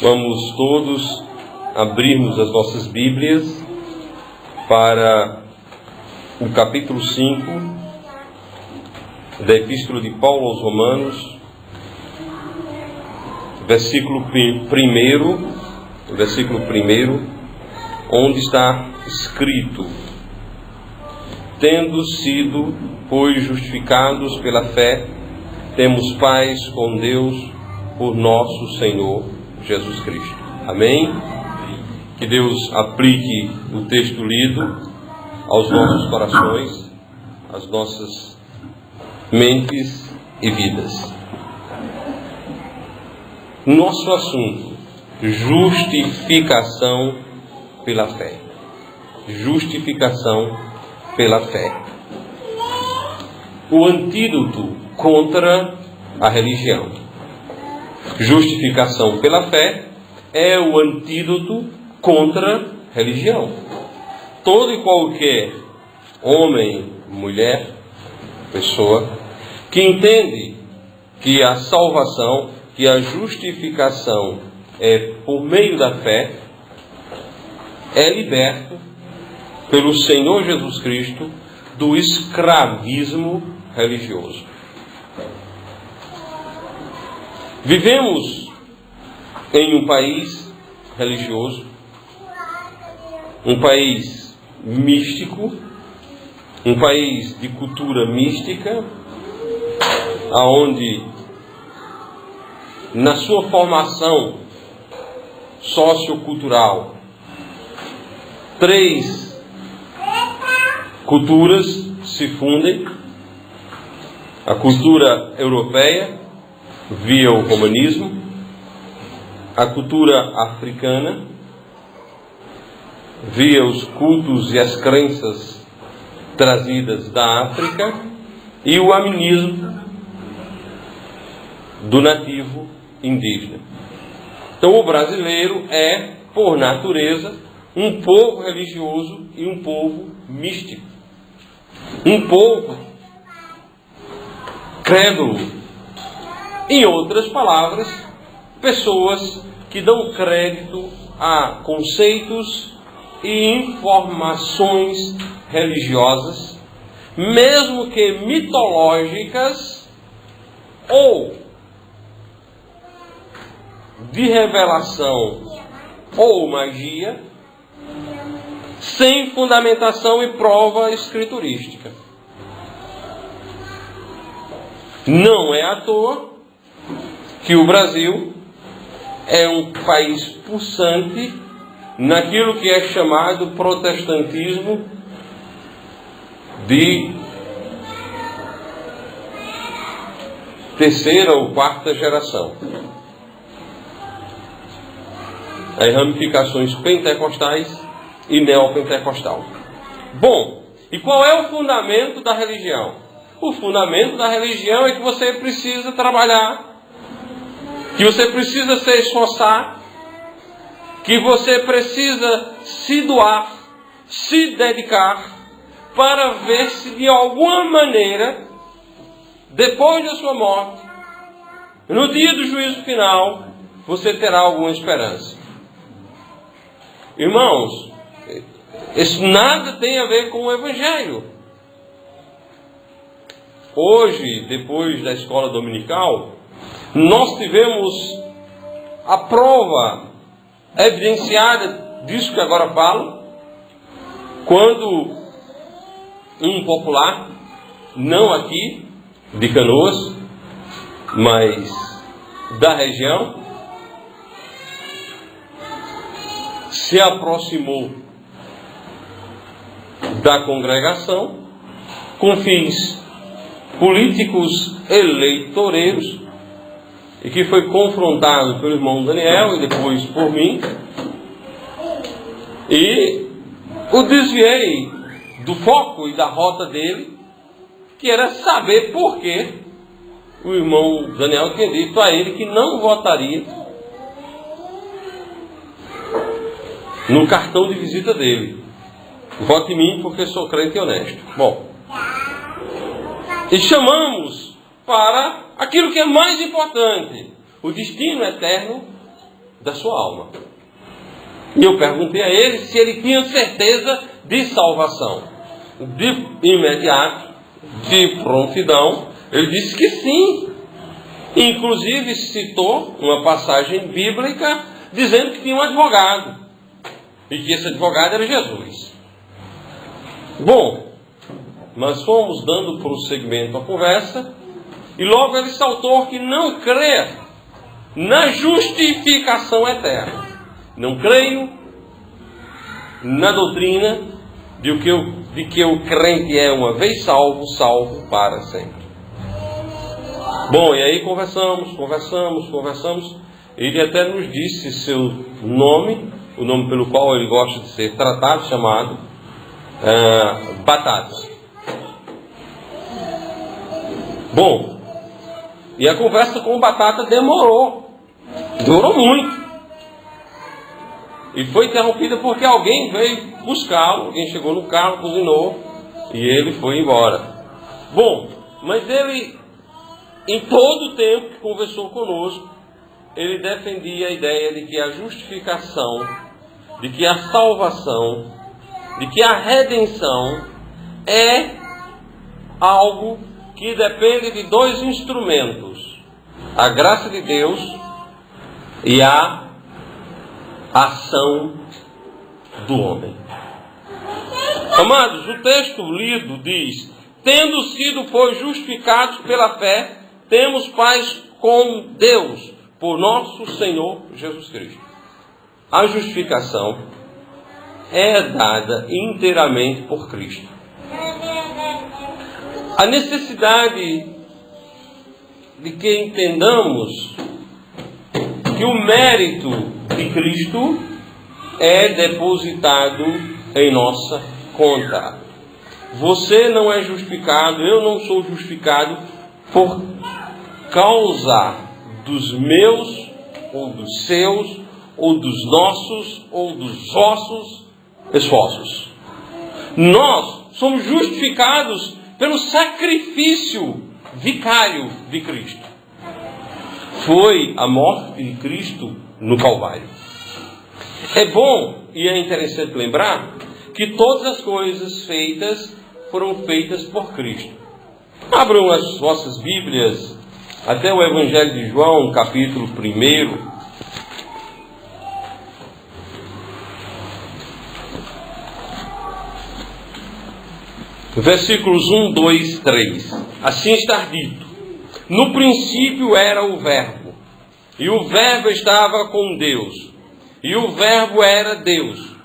Vamos todos abrirmos as nossas Bíblias para o capítulo 5 da Epístola de Paulo aos Romanos, versículo 1, onde está escrito: tendo sido, pois, justificados pela fé, temos paz com Deus por nosso Senhor Jesus Cristo. Amém? Que Deus aplique o texto lido aos nossos corações, às nossas mentes e vidas. Nosso assunto: justificação pela fé. Justificação pela fé. O antídoto contra a religião. Justificação pela fé é o antídoto contra a religião. Todo e qualquer homem, mulher, pessoa que entende que a salvação, que a justificação é por meio da fé, é liberto pelo Senhor Jesus Cristo do escravismo religioso. Vivemos em um país religioso, um país místico, um país de cultura mística, aonde na sua formação sociocultural, 3 culturas se fundem: a cultura europeia, via o romanismo, a cultura africana, via os cultos e as crenças trazidas da África, e o animismo do nativo indígena. Então o brasileiro é, por natureza, um povo religioso e um povo místico. Um povo crédulo. Em outras palavras, pessoas que dão crédito a conceitos e informações religiosas, mesmo que mitológicas ou de revelação ou magia, sem fundamentação e prova escriturística. Não é à toa que o Brasil é um país pulsante naquilo que é chamado protestantismo de 3ª ou 4ª geração. As ramificações pentecostais e neopentecostal. Bom, e qual é o fundamento da religião? O fundamento da religião é que você precisa trabalhar, que você precisa se esforçar, que você precisa se doar, se dedicar, para ver se de alguma maneira, depois da sua morte, no dia do juízo final, você terá alguma esperança. Irmãos, isso nada tem a ver com o Evangelho. Hoje, depois da escola dominical, nós tivemos a prova evidenciada disso que agora falo, quando um popular, não aqui de Canoas, mas da região, se aproximou da congregação com fins políticos eleitoreiros, e que foi confrontado pelo irmão Daniel e depois por mim, e o desviei do foco e da rota dele, que era saber por que o irmão Daniel tinha dito a ele que não votaria no cartão de visita dele. Vote em mim porque sou crente e honesto. Bom, e chamamos para aquilo que é mais importante: o destino eterno da sua alma. E eu perguntei a ele se ele tinha certeza de salvação. De imediato, de prontidão, ele disse que sim. Inclusive citou uma passagem bíblica dizendo que tinha um advogado. E que esse advogado era Jesus. Bom, nós fomos dando prosseguimento à conversa. E logo ele saltou que não crê na justificação eterna. Não creio na doutrina de que o crente é uma vez salvo, salvo para sempre. Bom, e aí conversamos. Ele até nos disse seu nome, o nome pelo qual ele gosta de ser tratado, chamado Batata. Bom, e a conversa com o Batata demorou muito. E foi interrompida porque alguém veio buscá-lo, alguém chegou no carro, buzinou, e ele foi embora. Bom, mas ele, em todo o tempo que conversou conosco, ele defendia a ideia de que a justificação, de que a salvação, de que a redenção é algo que depende de dois instrumentos: a graça de Deus e a ação do homem. Amados, o texto lido diz: tendo sido, pois, justificados pela fé, temos paz com Deus, por nosso Senhor Jesus Cristo. A justificação é dada inteiramente por Cristo. A necessidade de que entendamos que o mérito de Cristo é depositado em nossa conta. Você não é justificado, eu não sou justificado por causa dos meus, ou dos seus, ou dos nossos, ou dos vossos esforços. Nós somos justificados pelo sacrifício vicário de Cristo. Foi a morte de Cristo no Calvário. É bom e é interessante lembrar que todas as coisas feitas foram feitas por Cristo. Abram as vossas Bíblias até o Evangelho de João, capítulo 1. Versículos 1, 2, 3. Assim está dito: no princípio era o Verbo, e o Verbo estava com Deus, e o Verbo era Deus,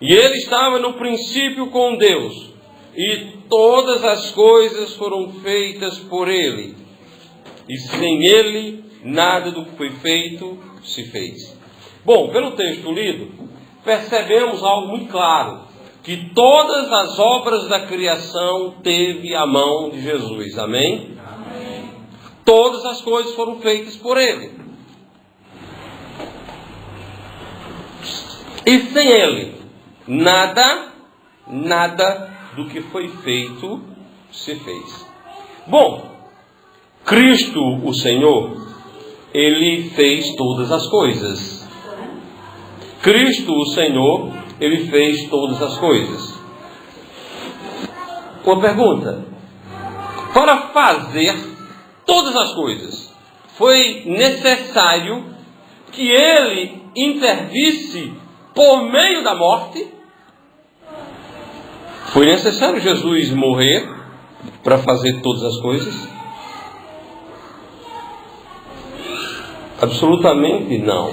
e ele estava no princípio com Deus, e todas as coisas foram feitas por ele, e sem ele nada do que foi feito se fez. Bom, pelo texto lido, percebemos algo muito claro: que todas as obras da criação teve a mão de Jesus. Amém? Amém. Todas as coisas foram feitas por ele. E sem ele, nada do que foi feito se fez. Bom, Cristo, o Senhor, ele fez todas as coisas. Cristo, o Senhor, ele fez todas as coisas. Uma pergunta: para fazer todas as coisas, foi necessário que ele intervisse por meio da morte? Foi necessário Jesus morrer para fazer todas as coisas? Absolutamente não.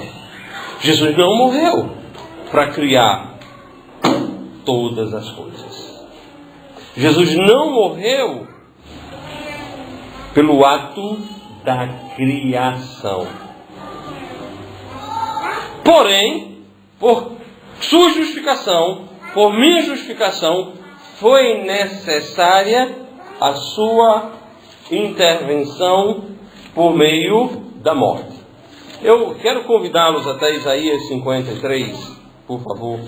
Jesus não morreu para criar todas as coisas. Jesus não morreu pelo ato da criação. Porém, por sua justificação, por minha justificação, foi necessária a sua intervenção por meio da morte. Eu quero convidá-los até Isaías 53, por favor.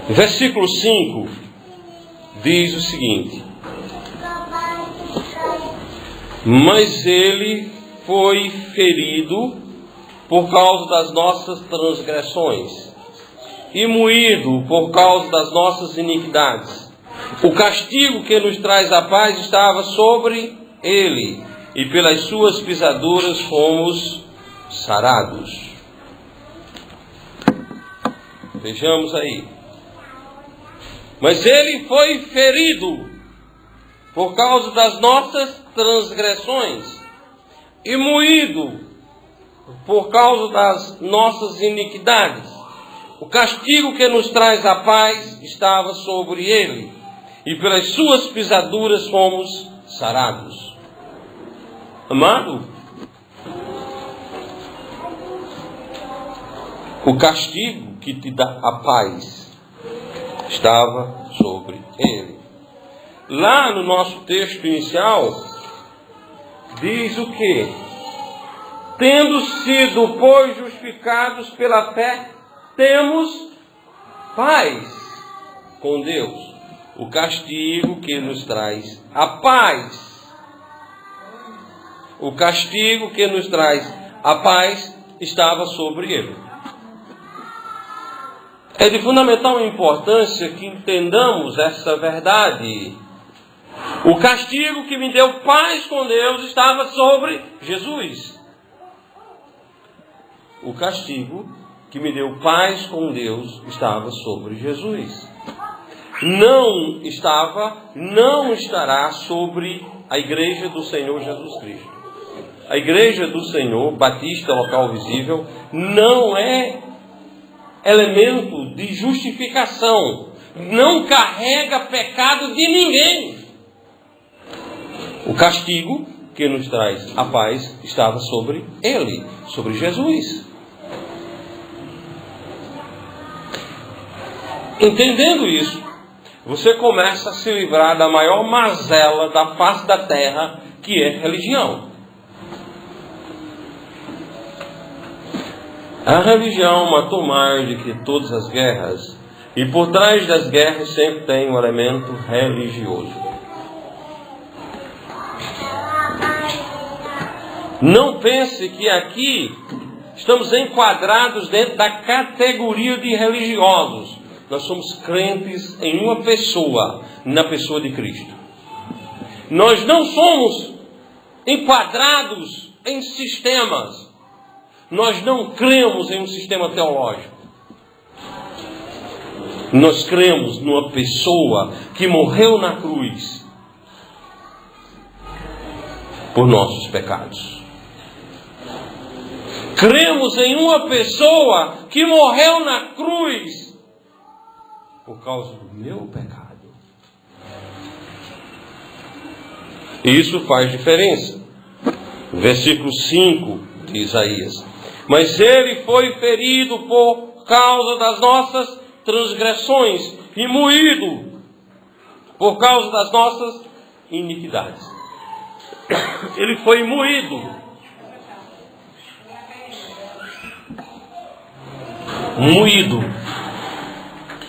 Versículo 5 diz o seguinte: mas ele foi ferido por causa das nossas transgressões e moído por causa das nossas iniquidades. O castigo que nos traz a paz estava sobre ele, e pelas suas pisaduras fomos sarados. Vejamos aí. Mas ele foi ferido por causa das nossas transgressões e moído por causa das nossas iniquidades. O castigo que nos traz a paz estava sobre ele, e pelas suas pisaduras fomos sarados. Amado, o castigo que te dá a paz estava sobre ele. Lá no nosso texto inicial, diz o quê? Tendo sido, pois, justificados pela fé, temos paz com Deus. O castigo que nos traz a paz. O castigo que nos traz a paz estava sobre ele. É de fundamental importância que entendamos essa verdade. O castigo que me deu paz com Deus estava sobre Jesus. O castigo que me deu paz com Deus estava sobre Jesus. Não estará sobre a igreja do Senhor Jesus Cristo. A igreja do Senhor, Batista Local Visível, não é elemento de justificação. Não carrega pecado de ninguém. O castigo que nos traz a paz estava sobre ele, sobre Jesus. Entendendo isso, você começa a se livrar da maior mazela da face da terra, que é religião. A religião matou mais do que todas as guerras, e por trás das guerras sempre tem um elemento religioso. Não pense que aqui estamos enquadrados dentro da categoria de religiosos. Nós somos crentes em uma pessoa, na pessoa de Cristo. Nós não somos enquadrados em sistemas. Nós não cremos em um sistema teológico. Nós cremos numa pessoa que morreu na cruz por nossos pecados. Cremos em uma pessoa que morreu na cruz por causa do meu pecado. E isso faz diferença. Versículo 5 de Isaías: mas ele foi ferido por causa das nossas transgressões e moído por causa das nossas iniquidades. Ele foi moído. Moído.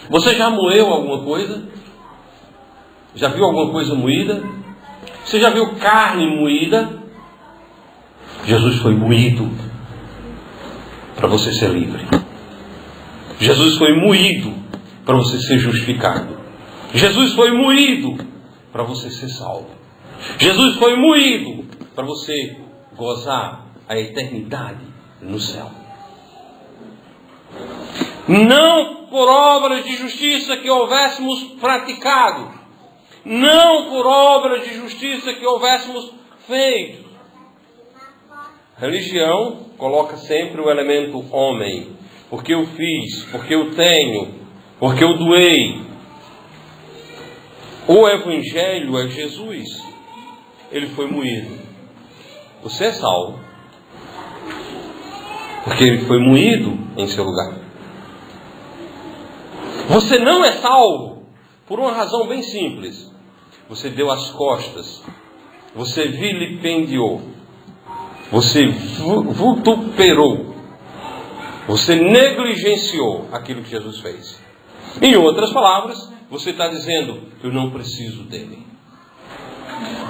Você já moeu alguma coisa? Já viu alguma coisa moída? Você já viu carne moída? Jesus foi moído para você ser livre. Jesus foi moído para você ser justificado. Jesus foi moído para você ser salvo. Jesus foi moído para você gozar a eternidade no céu. Não por obras de justiça que houvéssemos praticado, não por obras de justiça que houvéssemos feito. Religião coloca sempre o elemento homem. Porque eu fiz, porque eu tenho, porque eu doei. O Evangelho é Jesus. Ele foi moído. Você é salvo porque ele foi moído em seu lugar. Você não é salvo por uma razão bem simples. Você deu as costas. Você vilipendiou. Você vituperou. Você negligenciou aquilo que Jesus fez. Em outras palavras, você está dizendo, eu não preciso dele.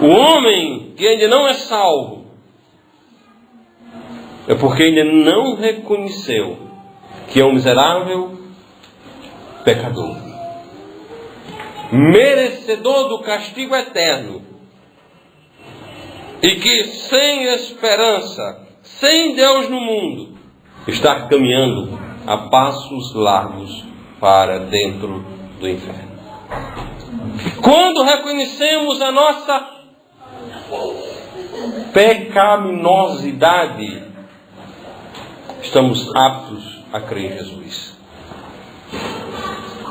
O homem que ainda não é salvo é porque ainda não reconheceu que é um miserável pecador, merecedor do castigo eterno, e que sem esperança, sem Deus no mundo, está caminhando a passos largos para dentro do inferno. Quando reconhecemos a nossa pecaminosidade, estamos aptos a crer em Jesus.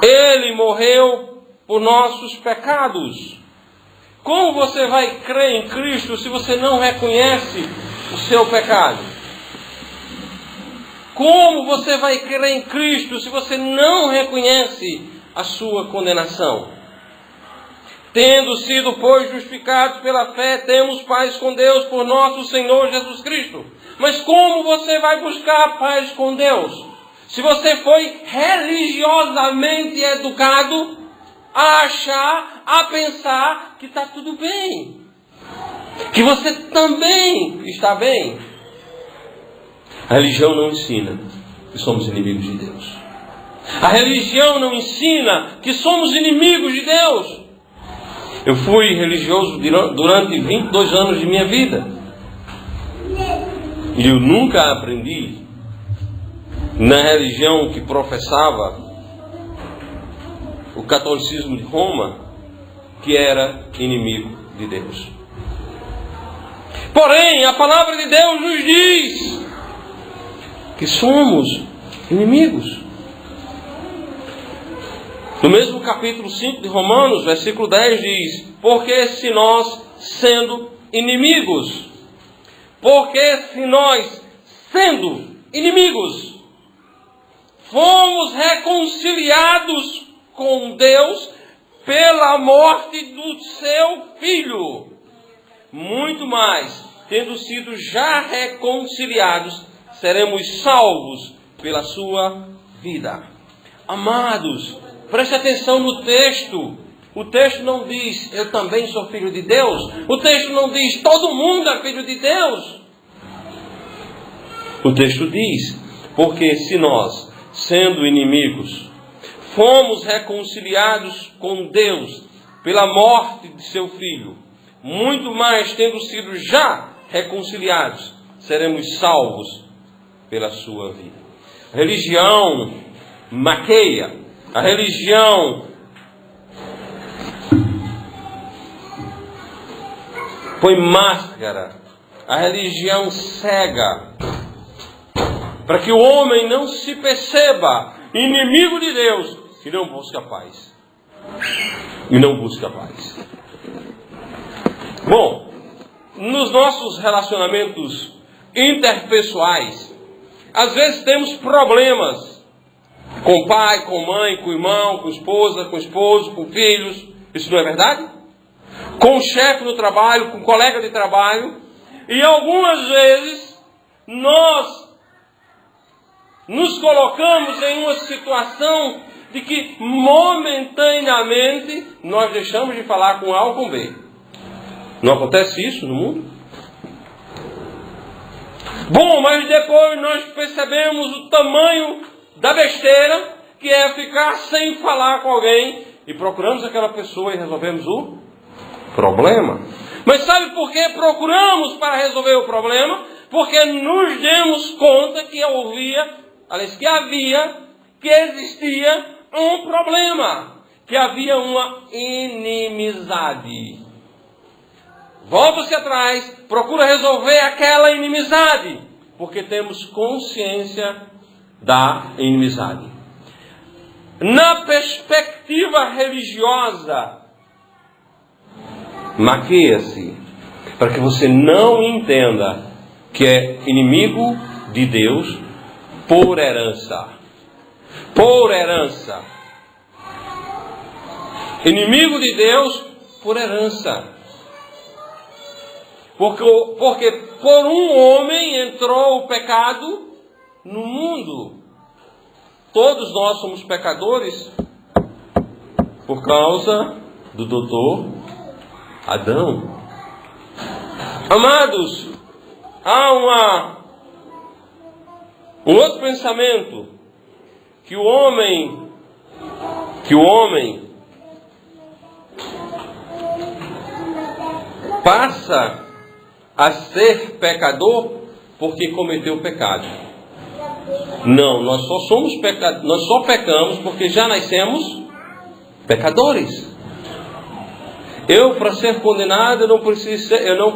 Ele morreu por nossos pecados. Como você vai crer em Cristo se você não reconhece o seu pecado? Como você vai crer em Cristo se você não reconhece a sua condenação? Tendo sido, pois, justificados pela fé, temos paz com Deus por nosso Senhor Jesus Cristo. Mas como você vai buscar paz com Deus? Se você foi religiosamente educado a achar, a pensar que está tudo bem, que você também está bem. A religião não ensina que somos inimigos de Deus. A religião não ensina que somos inimigos de Deus. Eu fui religioso durante 22 anos de minha vida. E eu nunca aprendi na religião que professava o catolicismo de Roma que era inimigo de Deus. Porém, a palavra de Deus nos diz que somos inimigos. No mesmo capítulo 5 de Romanos, versículo 10 diz: porque se nós, sendo inimigos, fomos reconciliados com Deus pela morte do seu Filho, muito mais, tendo sido já reconciliados, seremos salvos pela sua vida. Amados, preste atenção no texto. O texto não diz, eu também sou filho de Deus. O texto não diz, todo mundo é filho de Deus. O texto diz, porque se nós, sendo inimigos, fomos reconciliados com Deus pela morte de seu Filho, muito mais, tendo sido já reconciliados, seremos salvos pela sua vida. A religião maqueia, a religião põe máscara, a religião cega, para que o homem não se perceba inimigo de Deus e não busca paz. Bom, nos nossos relacionamentos interpessoais, às vezes temos problemas com pai, com mãe, com irmão, com esposa, com esposo, com filhos. Isso não é verdade? Com o chefe no trabalho, com o colega de trabalho. E algumas vezes nós nos colocamos em uma situação de que momentaneamente nós deixamos de falar com A ou com B. Não acontece isso no mundo? Bom, mas depois nós percebemos o tamanho da besteira que é ficar sem falar com alguém e procuramos aquela pessoa e resolvemos o problema. Mas sabe por que procuramos para resolver o problema? Porque nos demos conta que existia um problema, que havia uma inimizade. Volta-se atrás, procura resolver aquela inimizade, porque temos consciência da inimizade. Na perspectiva religiosa, maqueia-se para que você não entenda que é inimigo de Deus por herança. Por herança. Inimigo de Deus por herança. Porque por um homem entrou o pecado no mundo. Todos nós somos pecadores Por causa do doutor Adão. Amados, há um outro pensamento, que o homem passa a ser pecador porque cometeu o pecado. Não, nós só pecamos porque já nascemos pecadores. Eu, para ser condenado, eu não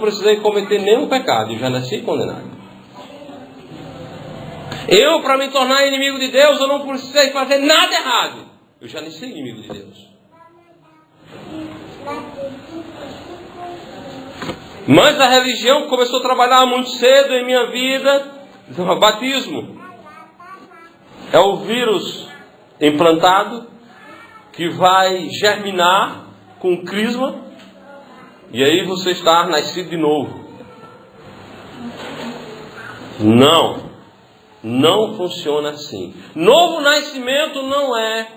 precisei cometer nenhum pecado, eu já nasci condenado. Eu, para me tornar inimigo de Deus, eu não precisei fazer nada errado, eu já nasci inimigo de Deus. Mas a religião começou a trabalhar muito cedo em minha vida. O batismo é o vírus implantado que vai germinar com crisma, e aí você está nascido de novo. Não funciona assim. Novo nascimento não é,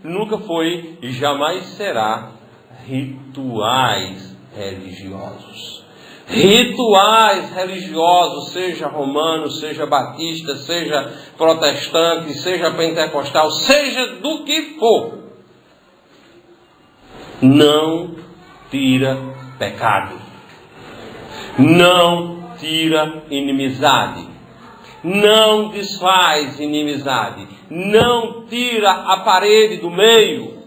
nunca foi e jamais será rituais religiosos. Rituais religiosos, seja romano, seja batista, seja protestante, seja pentecostal, seja do que for, não tira pecado, não tira inimizade, não desfaz inimizade, não tira a parede do meio,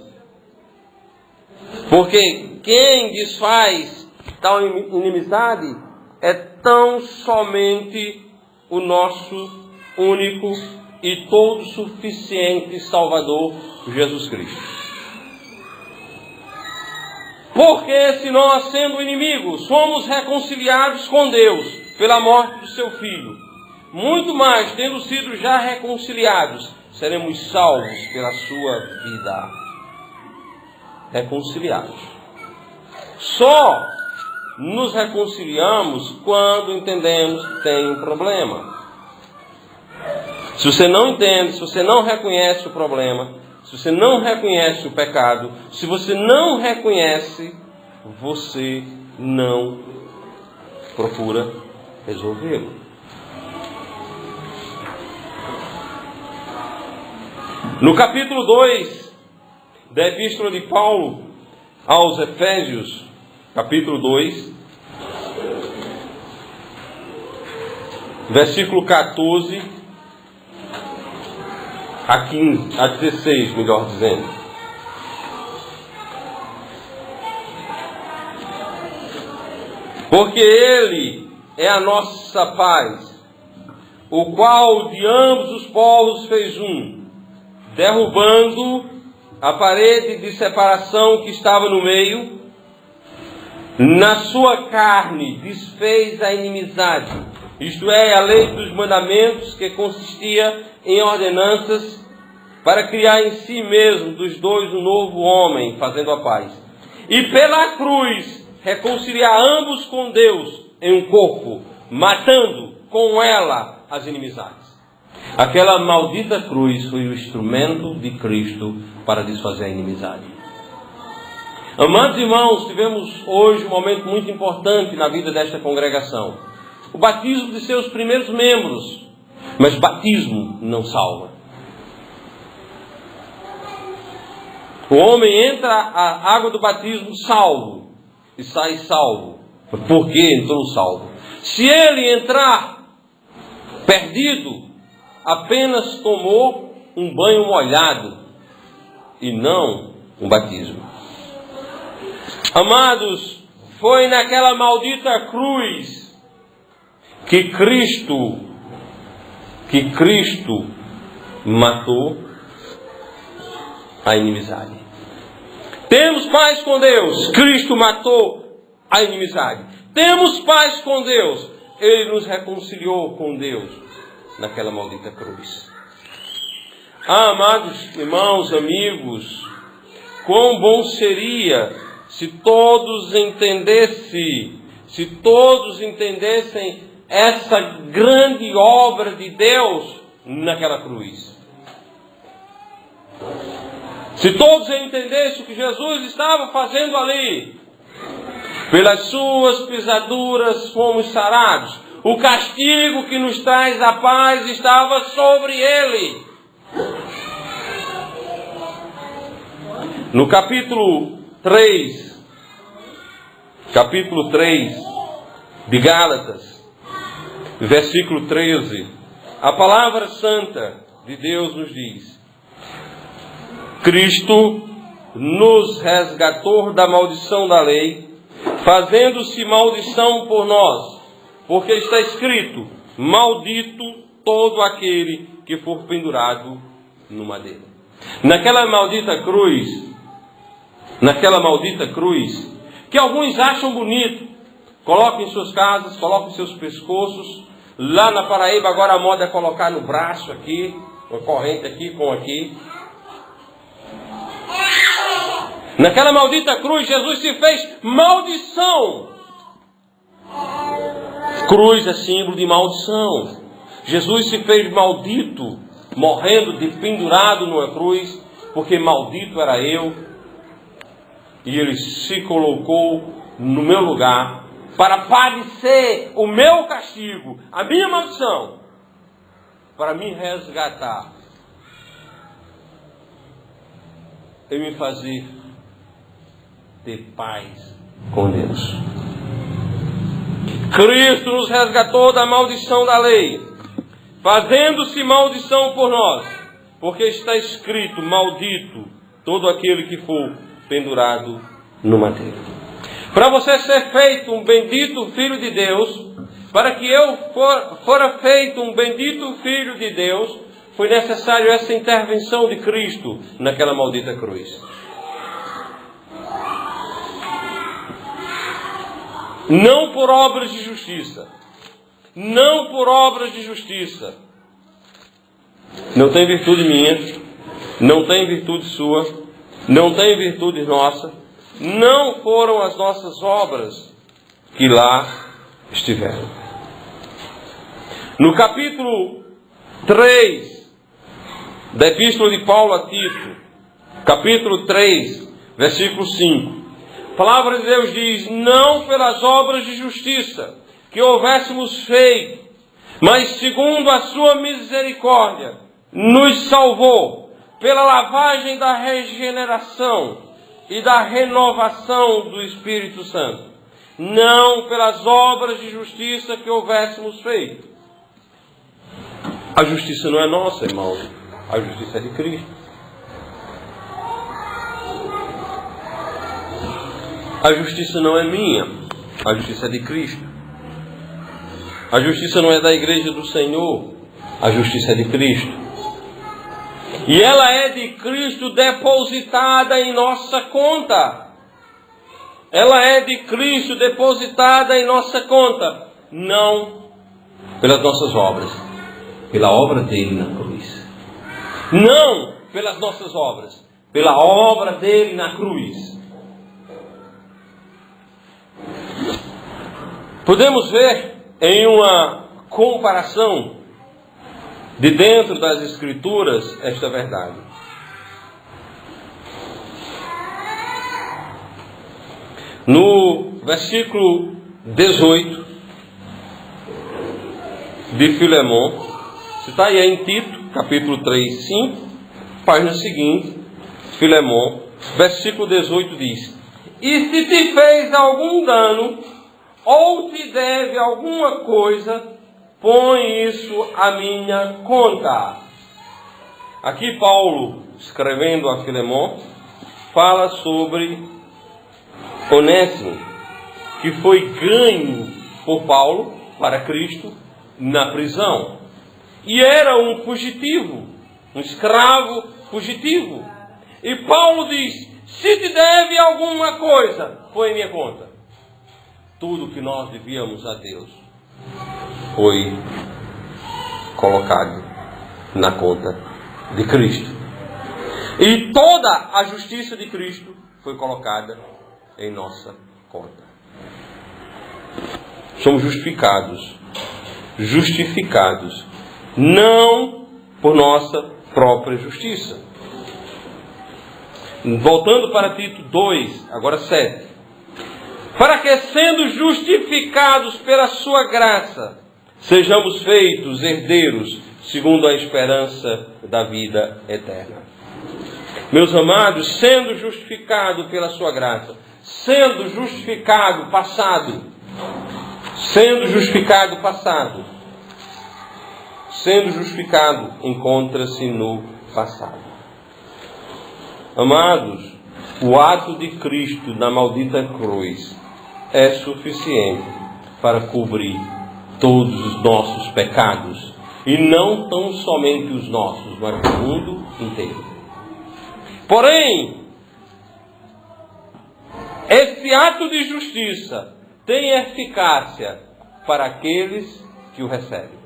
porque quem desfaz tal inimizade é tão somente o nosso único e todo suficiente Salvador, Jesus Cristo. Porque se nós, sendo inimigos, somos reconciliados com Deus pela morte do seu Filho, muito mais, tendo sido já reconciliados, seremos salvos pela sua vida. Reconciliados. Só nos reconciliamos quando entendemos que tem um problema. Se você não entende, se você não reconhece o problema, se você não reconhece o pecado, se você não reconhece, você não procura resolvê-lo. No capítulo 2 da Epístola de Paulo aos Efésios, capítulo 2, versículo 14 a 15, a 16, melhor dizendo. Porque Ele é a nossa paz, o qual de ambos os povos fez um, derrubando a parede de separação que estava no meio, na sua carne desfez a inimizade, isto é, a lei dos mandamentos, que consistia em ordenanças, para criar em si mesmo dos dois um novo homem, fazendo a paz. E pela cruz reconciliar ambos com Deus em um corpo, matando com ela as inimizades. Aquela maldita cruz foi o instrumento de Cristo para desfazer a inimizade. Amados irmãos, tivemos hoje um momento muito importante na vida desta congregação. O batismo de seus primeiros membros. Mas batismo não salva. O homem entra a água do batismo salvo e sai salvo. Por que entrou salvo? Se ele entrar perdido, apenas tomou um banho molhado e não um batismo. Amados, foi naquela maldita cruz que Cristo matou a inimizade. Temos paz com Deus, Cristo matou a inimizade. Temos paz com Deus, Ele nos reconciliou com Deus naquela maldita cruz. Amados irmãos, amigos, quão bom seria se todos entendessem essa grande obra de Deus naquela cruz. Se todos entendessem o que Jesus estava fazendo ali, pelas suas pisaduras fomos sarados. O castigo que nos traz a paz estava sobre ele. No capítulo 3 de Gálatas, versículo 13, a palavra santa de Deus nos diz: Cristo nos resgatou da maldição da lei, fazendo-se maldição por nós, porque está escrito: maldito todo aquele que for pendurado no madeiro. Naquela maldita cruz, que alguns acham bonito, colocam em suas casas, colocam em seus pescoços. Lá na Paraíba agora a moda é colocar no braço aqui, uma corrente aqui com aqui. Naquela maldita cruz, Jesus se fez maldição. Cruz é símbolo de maldição. Jesus se fez maldito, morrendo de pendurado numa cruz, porque maldito era eu. E Ele se colocou no meu lugar para padecer o meu castigo, a minha maldição, para me resgatar e me fazer ter paz com Deus. Cristo nos resgatou da maldição da lei, fazendo-se maldição por nós, porque está escrito: maldito todo aquele que for pendurado no madeiro. Para você ser feito um bendito filho de Deus, para que eu fora feito um bendito filho de Deus, foi necessário essa intervenção de Cristo naquela maldita cruz. Não por obras de justiça. Não por obras de justiça. Não tem virtude minha, não tem virtude sua, não tem virtude nossa. Não foram as nossas obras que lá estiveram. No capítulo 3 da Epístola de Paulo a Tito, capítulo 3, versículo 5, a palavra de Deus diz: não pelas obras de justiça que houvéssemos feito, mas segundo a sua misericórdia, nos salvou pela lavagem da regeneração e da renovação do Espírito Santo, não pelas obras de justiça que houvéssemos feito. A justiça não é nossa, irmão. A justiça é de Cristo. A justiça não é minha. A justiça é de Cristo. A justiça não é da igreja do Senhor. A justiça é de Cristo. E ela é de Cristo depositada em nossa conta. Ela é de Cristo depositada em nossa conta. Não pelas nossas obras. Pela obra dele na cruz. Não pelas nossas obras. Pela obra dele na cruz. Podemos ver em uma comparação de dentro das Escrituras esta verdade. No versículo 18 de Filemon, está aí em Tito, capítulo 3, 5, página seguinte, Filemon, versículo 18 diz: e se te fez algum dano, ou te deve alguma coisa, põe isso à minha conta. Aqui Paulo, escrevendo a Filemon, fala sobre Onésimo, que foi ganho por Paulo para Cristo na prisão. E era um fugitivo, um escravo fugitivo. E Paulo diz: se te deve alguma coisa, põe em minha conta. Tudo que nós devíamos a Deus foi colocado na conta de Cristo. E toda a justiça de Cristo foi colocada em nossa conta. Somos justificados. Justificados. Não por nossa própria justiça. Voltando para Tito 2, agora 7. Para que, sendo justificados pela sua graça, sejamos feitos herdeiros, segundo a esperança da vida eterna. Meus amados, sendo justificado pela sua graça, sendo justificado passado, sendo justificado passado, sendo justificado encontra-se no passado. Amados, o ato de Cristo na maldita cruz é suficiente para cobrir todos os nossos pecados, e não tão somente os nossos, mas o mundo inteiro. Porém, esse ato de justiça tem eficácia para aqueles que o recebem,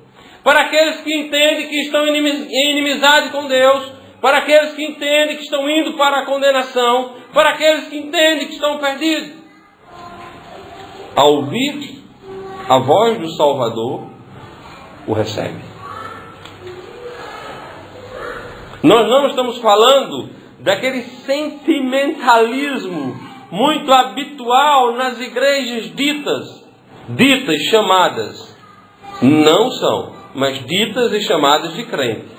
para aqueles que entendem que estão em inimizade com Deus, para aqueles que entendem que estão indo para a condenação, para aqueles que entendem que estão perdidos. Ao ouvir a voz do Salvador, o recebe. Nós não estamos falando daquele sentimentalismo muito habitual nas igrejas ditas chamadas. Não são, mas ditas e chamadas de crente.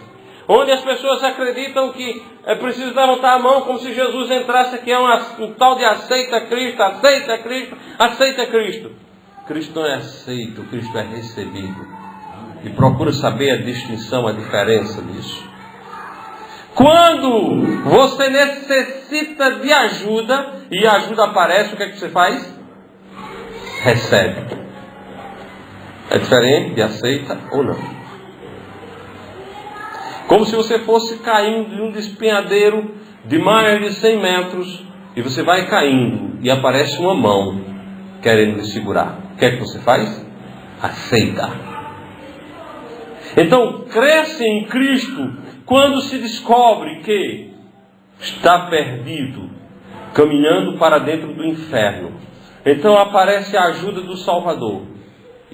Onde as pessoas acreditam que é preciso levantar a mão como se Jesus entrasse aqui, um tal de aceita Cristo, aceita Cristo, aceita Cristo. Cristo não é aceito, Cristo é recebido. E procura saber a distinção, a diferença disso. Quando você necessita de ajuda e a ajuda aparece, o que é que você faz? Recebe. É diferente de aceita ou não. Como se você fosse caindo de um despenhadeiro de mais de 100 metros e você vai caindo e aparece uma mão querendo lhe segurar. O que é que você faz? Aceita. Então, cresce em Cristo quando se descobre que está perdido, caminhando para dentro do inferno. Então aparece a ajuda do Salvador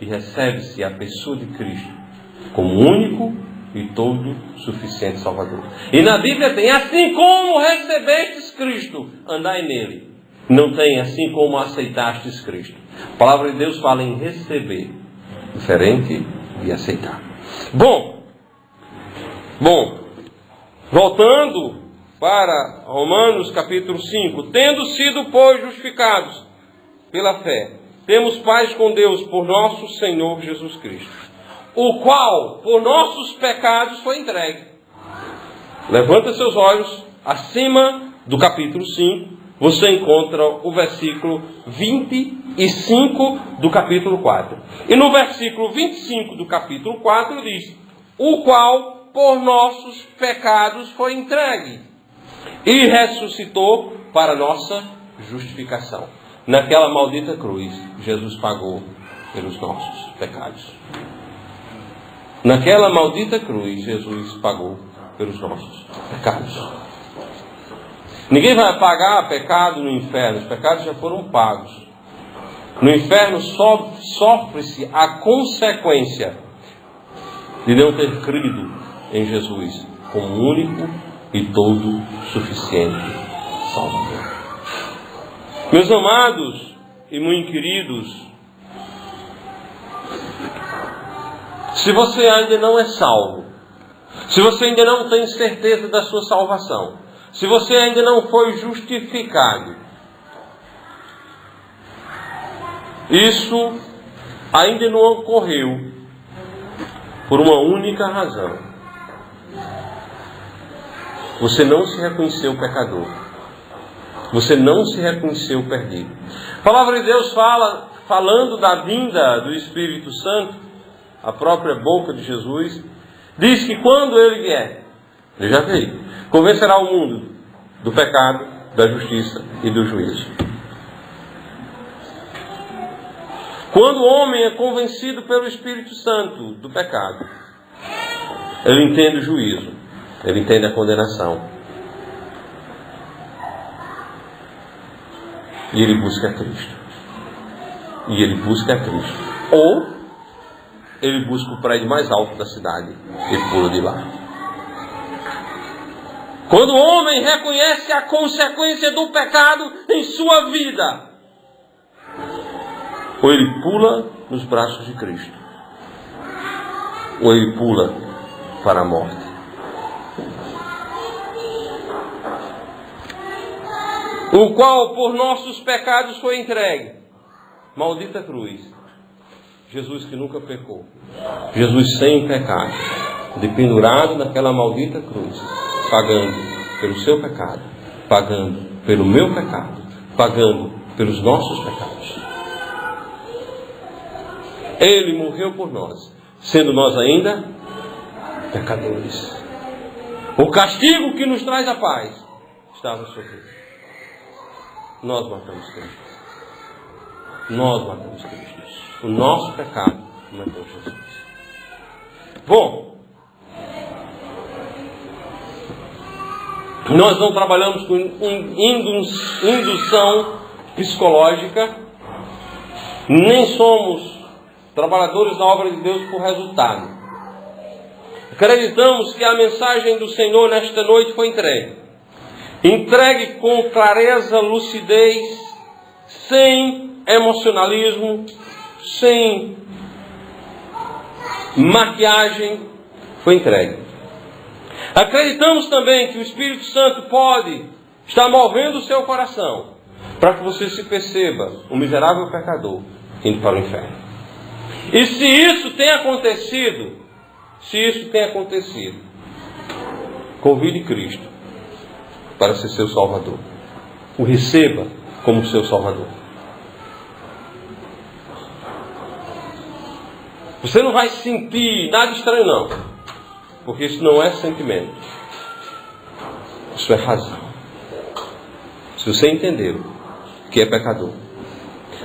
e recebe-se a pessoa de Cristo como único e todo suficiente Salvador. E na Bíblia tem: assim como recebestes Cristo, andai nele. Não tem assim como aceitastes Cristo. A palavra de Deus fala em receber, diferente de aceitar. Bom, voltando para Romanos capítulo 5. Tendo sido, pois, justificados pela fé, temos paz com Deus por nosso Senhor Jesus Cristo, o qual, por nossos pecados, foi entregue. Levanta seus olhos, acima do capítulo 5, você encontra o versículo 25 do capítulo 4. E no versículo 25 do capítulo 4 diz: o qual, por nossos pecados, foi entregue e ressuscitou para nossa justificação. Naquela maldita cruz, Jesus pagou pelos nossos pecados. Naquela maldita cruz, Jesus pagou pelos nossos pecados. Ninguém vai pagar pecado no inferno. Os pecados já foram pagos. No inferno sofre-se a consequência de não ter crido em Jesus como único e todo suficiente Salvador. Meus amados e muito queridos, se você ainda não é salvo, se você ainda não tem certeza da sua salvação, se você ainda não foi justificado, isso ainda não ocorreu por uma única razão: você não se reconheceu pecador, você não se reconheceu perdido. A palavra de Deus falando da vinda do Espírito Santo, a própria boca de Jesus, diz que quando ele vier, ele já veio, convencerá o mundo do pecado, da justiça e do juízo. Quando o homem é convencido pelo Espírito Santo do pecado, ele entende o juízo, ele entende a condenação, e ele busca Cristo. E ele busca Cristo. Ou ele busca o prédio mais alto da cidade e pula de lá. Quando o homem reconhece a consequência do pecado em sua vida, ou ele pula nos braços de Cristo, ou ele pula para a morte. O qual por nossos pecados foi entregue. Maldita cruz. Jesus que nunca pecou. Jesus sem pecado. Dependurado naquela maldita cruz. Pagando pelo seu pecado. Pagando pelo meu pecado. Pagando pelos nossos pecados. Ele morreu por nós. Sendo nós ainda pecadores. O castigo que nos traz a paz estava sobre ele. Nós matamos Cristo. Nós matamos Cristo. O nosso pecado matou Jesus. Bom, nós não trabalhamos com indução psicológica, nem somos trabalhadores da obra de Deus por resultado. Acreditamos que a mensagem do Senhor nesta noite foi entregue. Entregue com clareza, lucidez, sem emocionalismo, sem maquiagem, foi entregue. Acreditamos também que o Espírito Santo pode estar movendo o seu coração para que você se perceba um miserável pecador indo para o inferno. E se isso tem acontecido, convide Cristo para ser seu Salvador. O receba como seu Salvador. Você não vai sentir nada estranho, não. Porque isso não é sentimento. Isso é razão. Se você entendeu que é pecador,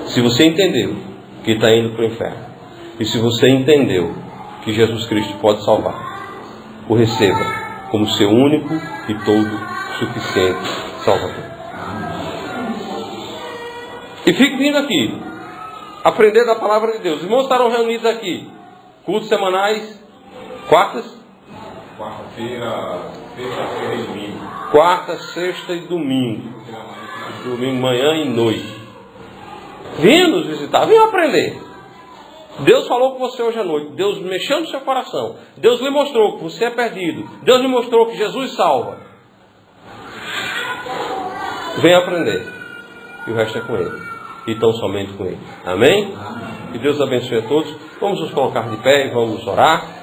se você entendeu que está indo para o inferno, e se você entendeu que Jesus Cristo pode salvar, o receba como seu único e todo suficiente Salvador. E fique vindo aqui aprender da palavra de Deus. Os irmãos estarão reunidos aqui. Cultos semanais, quartas? Quarta-feira, sexta-feira e domingo. Quarta, sexta e domingo. Domingo, manhã e noite. Venha nos visitar, venha aprender. Deus falou com você hoje à noite. Deus mexeu no seu coração. Deus lhe mostrou que você é perdido. Deus lhe mostrou que Jesus salva. Venha aprender. E o resto é com Ele. E tão somente com Ele. Amém? Que Deus abençoe a todos. Vamos nos colocar de pé e vamos orar.